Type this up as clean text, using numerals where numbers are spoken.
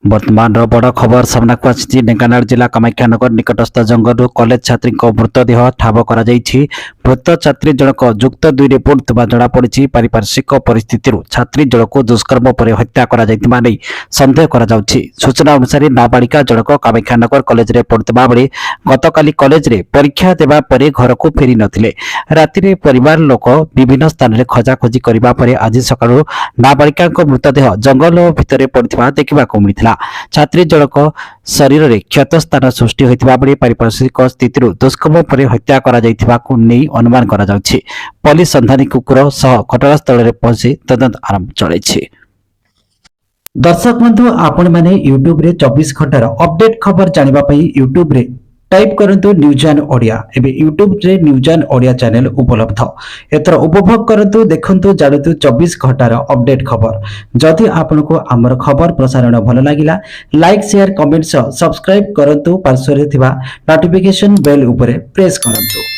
वर्तमान बड़ खबर सामना को आसी ढेंकानाल जिला कामाख्यानगर निकटस्थ जंगल कॉलेज छात्री मृतदेह ठाब कर मृत छात्री जनक जुक्त 2 रिपोर्ट जनापड़ी पारिपार्श्विक परिस्थिति छात्री जनक दुष्कर्म पर हत्या कर सन्देह कर सूचना अनुसार नाबालिका जनक कामाख्यानगर कॉलेज रे पढ़ुवा बेले गतकाली कॉलेज रे परीक्षा देवा परे घर को फेरी नथिले। राति परिवार लोक विभिन्न स्थान में खोजाखोजी करने आज सकाळु नाबालिका मृतदेह जंगल भितर पड़ता देखा मिलता। छात्री जनक शरीर में क्षत स्थान सृष्टि होता बेले पारिपार्श्विक स्थिति दुष्कर्म पर हत्या कर अनुमान कर पुलिस सन्धानी कुकुर सह घटनास्थल में पहुंची तदंत आरंभ चलाई। दर्शक बंधु आपण मैंने यूट्यूब रे 24 घंटार अपडेट खबर जानिबा यूट्यूब रे टाइप करंतु न्यूज एंड ओडिया। एबे यूट्यूब रे न्यूज एंड ओडिया चैनल उपलब्ध एतर उपभोग करंतु देखंतु जानतु 24 घंटार अपडेट खबर। जदि आपनको आमर खबर प्रसारण भल लागिला लाइक शेयर कमेंट सब्सक्राइब करंतु पार्श्व रे थिबा नोटिफिकेशन बेल उपरे प्रेस करंतु।